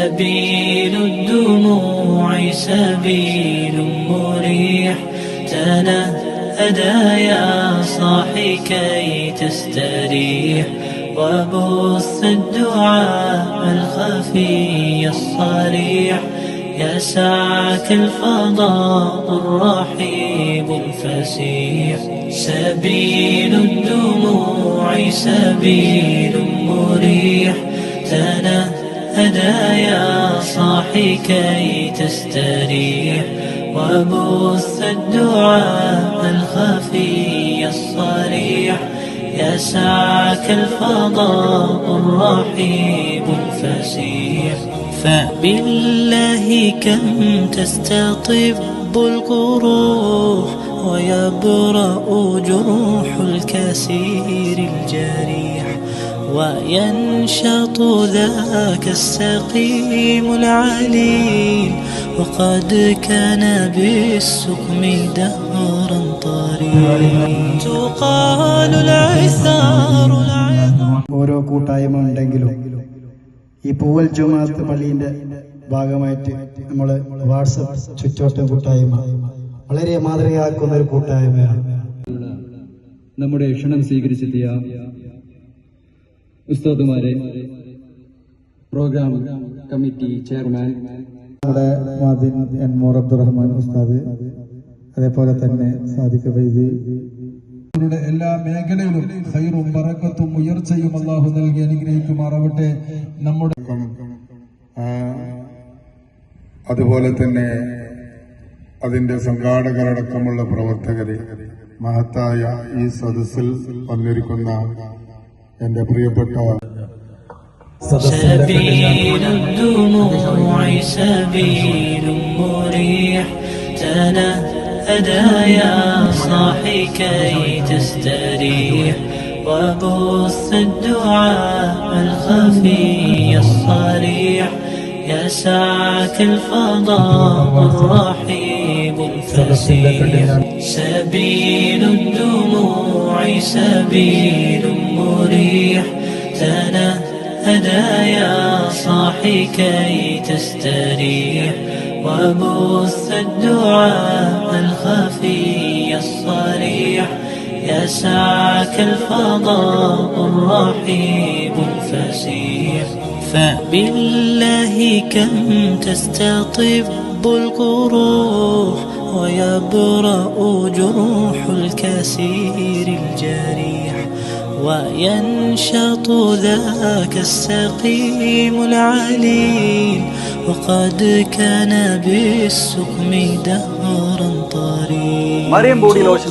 سبيل الدموع سبيل مريح تنهدى يا صاحي كي تستريح وبث الدعاء الخفي الصريح يسعك الفضاء الرحيب الفسيح سبيل الدموع سبيل مريح تنهدى يا صاحي كي تستريح وبث الدعاء الخفي الصريح يسعك الفضاء الرحيب الفسيح فبالله كم تستطب القروح ويبرأ جروح الكسير الجريح وينشط ذاك السقيم العليل وقد كان بالسقم دهرا طريق تقال العثار ഓരോ കൂട്ടായ്മ ഉണ്ടെങ്കിലും ഈ പൂവൽ ജുമാഅത്ത് പള്ളിയുടെ ഭാഗമായിട്ട് നമ്മൾ വാട്സപ്പ് ചുറ്റോട്ടം കൂട്ടായ്മ വളരെ മാതൃകയാക്കുന്ന ഒരു കൂട്ടായ്മയാണ്. നമ്മുടെ ക്ഷണം സ്വീകരിച്ചെത്തിയ ഉസ്താദുമാരെ, പ്രോഗ്രാം കമ്മിറ്റി ചെയർമാൻ നമ്മുടെ മാദിൻ എൻ മോർ അബ്ദുറഹ്മാൻ ഉസ്താദ്, അതേപോലെ തന്നെ സാദിഖ് വൈദി, എല്ലാ മേഖലയിലും ഖൈറും ബറക്കത്തും ഉയർച്ചയും അല്ലാഹു നൽകി അനുഗ്രഹിക്കുമാറാവട്ടെ. നമ്മുടെ അതുപോലെ തന്നെ അതിന്റെ സംഘാടകരടക്കമുള്ള പ്രവർത്തകരെ, മഹത്തായ ഈ സദസ്സിൽ വന്നിരിക്കുന്ന എന്റെ പ്രിയപ്പെട്ട سبيل الدموع سبيل مريح تنهدى يا صاحي كي تستريح وبث الدعاء الخفي الصريح يسعك الفضاء الرحيب الفسيح سبيل الدموع سبيل مريح تنهدى يا صاحي كي تستريح وبث الدعاء الخفي الصريح يسعك الفضاء الرحيب الفسيح فبالله كم تستطب القروح ويبرأ جروح الكسير الجريح وينشط ذاك السقيم العليل وقد كان بالسقم دهرا طريق Mariyam body lotion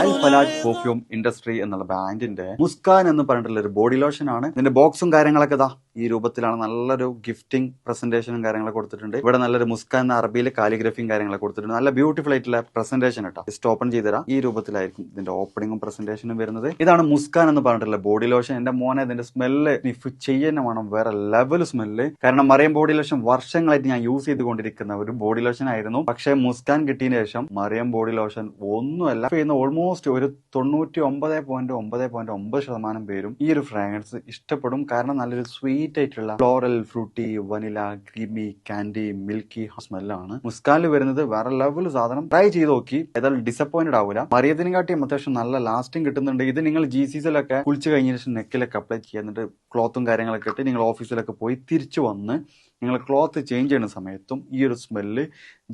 Al Falaj perfume industry എന്നുള്ള ബ്രാൻഡിന്റെ മുസ്കാൻ എന്ന് പറഞ്ഞിട്ടുള്ള ഒരു ബോഡി ലോഷൻ ആണ്. ഇതിന്റെ ബോക്സും കാര്യങ്ങളൊക്കെ ഇതാ ഈ രൂപത്തിലാണ്. നല്ലൊരു ഗിഫ്റ്റിംഗ് പ്രസന്റേഷനും കാര്യങ്ങളൊക്കെ കൊടുത്തിട്ടുണ്ട്. ഇവിടെ നല്ലൊരു മുസ്കാൻ എന്ന അറബിയിൽ കാലിഗ്രഫിയും കാര്യങ്ങളൊക്കെ കൊടുത്തിട്ടുണ്ട്. നല്ല ബ്യൂട്ടിഫുൾ ആയിട്ടുള്ള പ്രസന്റേഷൻ കേട്ടോ. ജസ്റ്റ് ഓപ്പൺ ചെയ്തുതരാം. ഈ രൂപത്തിലായിരിക്കും ഇതിന്റെ ഓപ്പണിംഗും പ്രസന്റേഷനും വരുന്നത്. ഇതാണ് മുസ്കാൻ എന്ന് പറഞ്ഞിട്ടുള്ള ബോഡി ലോഷൻ. എന്റെ മോനെ ഇതിന്റെ സ്മെല്ല് സ്നിഫ് ചെയ്യുന്ന വേണം, വേറെ ലെവൽ സ്മെല്ല്. കാരണം മറിയം ബോഡി ലോഷൻ വർഷങ്ങളായിട്ട് ഞാൻ യൂസ് ചെയ്തുകൊണ്ടിരിക്കുന്ന ഒരു ബോഡി ലോഷൻ ആയിരുന്നു. പക്ഷേ മുസ്കാൻ കിട്ടിയതിന് ശേഷം മറിയം ബോഡി ലോഷൻ ഒന്നുമല്ല ചെയ്യുന്ന ഓൾമോസ്റ്റ് ഒരു 99.9% പേരും ഈ ഒരു ഫ്രാഗ്രൻസ് ഇഷ്ടപ്പെടും. കാരണം നല്ലൊരു സ്വീറ്റ് ആയിട്ടുള്ള floral, fruity, vanilla, creamy, candy, milky സ്മെല്ലാണ് മുസ്കാനിൽ വരുന്നത്. വേറെ ലെവൽ സാധനം. ട്രൈ ചെയ്ത് നോക്കി, ഏതായാലും ഡിസപ്പോയിന്റഡ് ആവില്ല. മറിയത്തിനെ കാട്ടിയും അത്യാവശ്യം നല്ല ലാസ്റ്റിംഗ് കിട്ടുന്നുണ്ട്. ഇത് നിങ്ങൾ GCസിലൊക്കെ കുളിച്ച് കഴിഞ്ഞ ശേഷം നെക്കിലൊക്കെ അപ്ലൈ ചെയ്യുന്നുണ്ട്. ക്ലോത്തും കാര്യങ്ങളൊക്കെ ഇട്ട് നിങ്ങൾ ഓഫീസിലൊക്കെ പോയി തിരിച്ചു വന്ന് നിങ്ങൾ ക്ലോത്ത് ചേഞ്ച് ചെയ്യുന്ന സമയത്തും ഈ ഒരു സ്മെല്ല്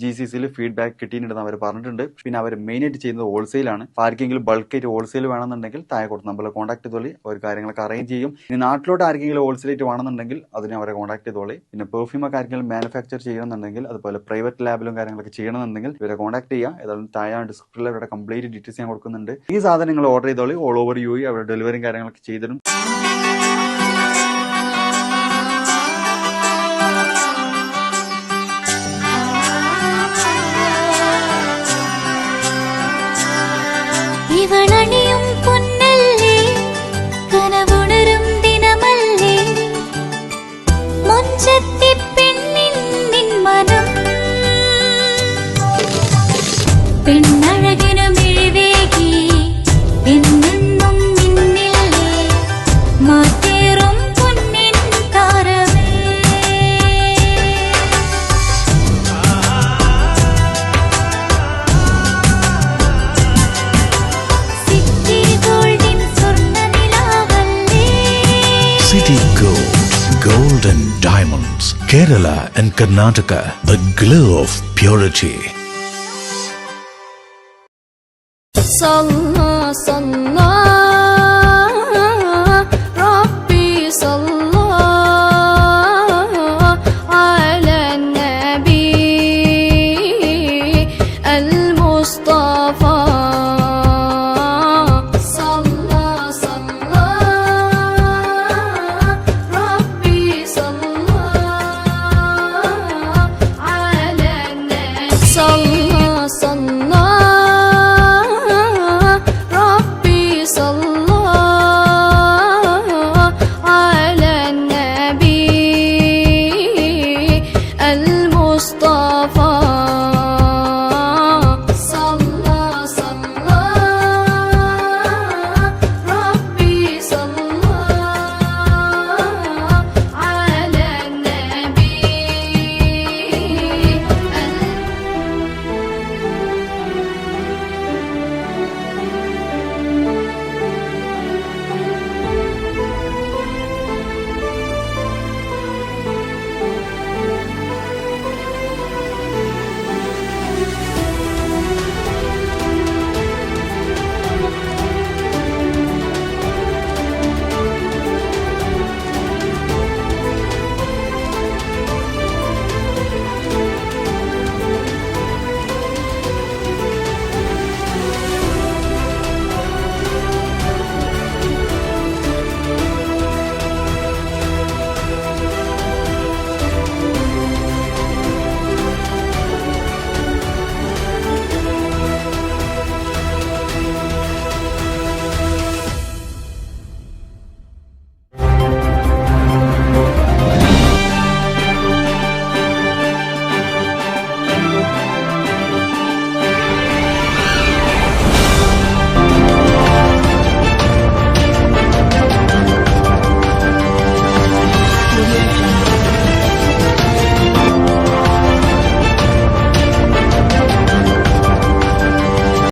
GCസിൽ ഫീഡ്ബാക്ക് കിട്ടിയിട്ടുണ്ടെന്ന് അവർ പറഞ്ഞിട്ടുണ്ട്. പിന്നെ അവർ മെയിനായിട്ട് ചെയ്യുന്നത് ഹോൾസെയിലാണ്. ആർക്കെങ്കിലും ബൾക്കായിട്ട് ഹോൾസെയിൽ വേണമെന്നുണ്ടെങ്കിൽ താഴെ കൊടുത്ത് നമ്മളെ കോൺടാക്ട് ചെയ്തോളി. അവർ കാര്യങ്ങളൊക്കെ അറേഞ്ച് ചെയ്യും. ഇനി നാട്ടിലോട്ട് ആർക്കെങ്കിലും ഹോൾസെയിലായിട്ട് വേണമെന്നുണ്ടെങ്കിൽ അതിനെ അവരെ കോൺടാക്ട് ചെയ്തോളി. പിന്നെ പെർഫ്യൂമൊക്കെ ആർക്കെങ്കിലും മാനുഫാക്ചർ ചെയ്യണമെന്നുണ്ടെങ്കിൽ, അതുപോലെ പ്രൈവറ്റ് ലാബിലും കാര്യങ്ങളൊക്കെ ചെയ്യണമെന്നുണ്ടെങ്കിൽ ഇവരെ കോൺടാക്ട് ചെയ്യുക. ഏതായാലും താഴെ ഡിസ്ക്രിപ്ഷനിൽ അവരുടെ കംപ്ലീറ്റ് ഡീറ്റെയിൽസ് ഞാൻ കൊടുക്കുന്നുണ്ട്. ഈ സാധനം നിങ്ങൾ ഓർഡർ ചെയ്തോളി. ഓൾ ഓവർ UAE അവരുടെ ഡെലിവറിയും കാര്യങ്ങളൊക്കെ ചെയ്തിടും. ഇവളണിയും പൊന്നല്ലേ, കനവുണരും ദിനമല്ലേ, മൊഞ്ചത്തി പെണ്ണിൻ നിൻ മനം, പെണ്ണഴകിനു മിഴിവേകി എന്നെന്നും നിന്നില്ലേ, മാറ്റേ Kerala and Karnataka, the glow of purity. Salla